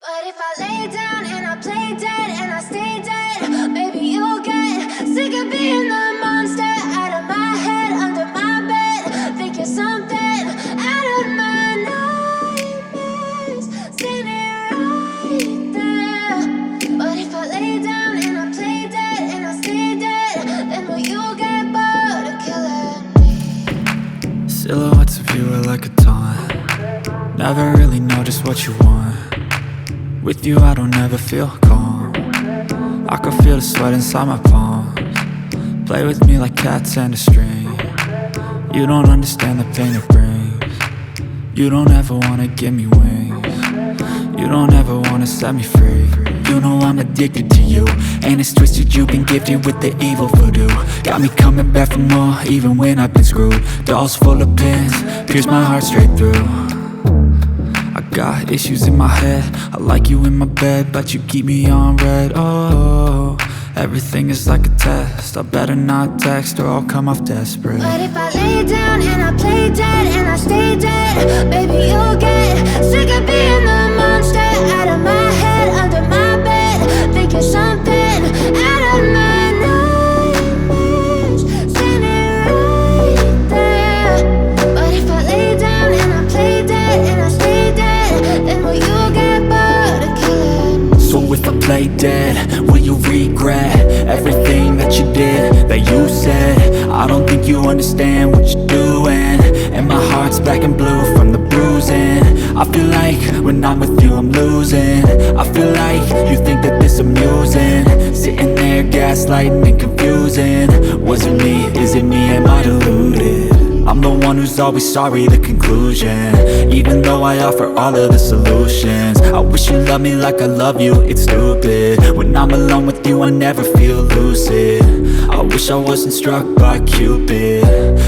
But if I lay down and I play dead and I stay dead, maybe you'll get sick of being the monster out of my head, under my bed. Think you're something out of my nightmares, standing right there. But if I lay down and I play dead and I stay dead, then will you get bored of killing me? Silhouettes of you are like a taunt. Never really know just what you want. With you I don't ever feel calm. I can feel the sweat inside my palms. Play with me like cats and a string. You don't understand the pain it brings. You don't ever wanna give me wings. You don't ever wanna set me free. You know I'm addicted to you, and it's twisted, you've been gifted with the evil voodoo. Got me coming back for more, even when I've been screwed. Dolls full of pins, pierce my heart straight through. I got issues in my head, I like you in my bed, but you keep me on red. Oh, everything is like a test. I better not text or I'll come off desperate. But if I lay down and I play dead and I stay dead, baby you'll get sick of being the monster out of my head, under my bed. Think you're something out of my nightmares, standing right there. But if I lay down and I play dead and I stay dead, then will you get bored of killing me? So if I play dead, will you regret everything that you did, that you said? I don't think you understand what you're doing, and my heart's black and blue from the bruising. I feel like when I'm with you I'm losing. I feel like you think that this amusing, sitting there gaslighting and confusing. Was it me? Is it me? Am I deluded? I'm the one who's always sorry, the conclusion, even though I offer all of the solutions. I wish you loved me like I love you, it's stupid. When I'm alone with you I never feel lucid. I wish I wasn't struck by Cupid.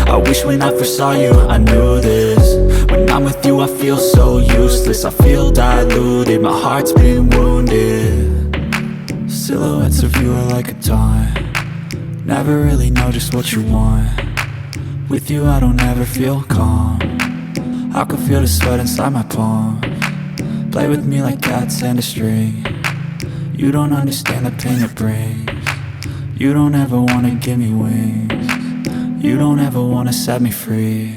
I wish when I first saw you I knew this. When I'm with you I feel so useless, I feel diluted, my heart's been wounded. Silhouettes of you are like a taunt. Never really know just what you want. With you I don't ever feel calm. I can feel the sweat inside my palms. Play with me like cats and a string. You don't understand the pain it brings. You don't ever wanna give me wings. You don't ever wanna set me free.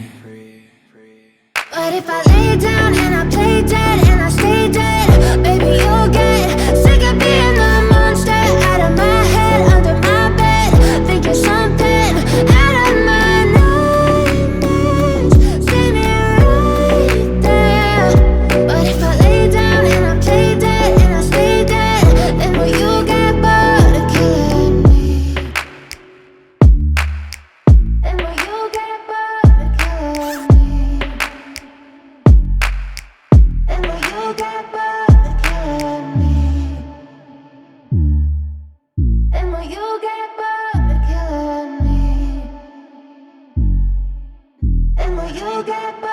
But if I lay down and I play dead and I stay dead, baby you'll get sick of being the monster out of my head, under my bed. Think you're something out of my nightmares, standing right there. But if I lay down and I play dead and I stay dead, then will you get bored of killing me? Then will you get bored of killing me? Then will you get bored of killing me? Then will you get bored of killing me? Then will you get bored?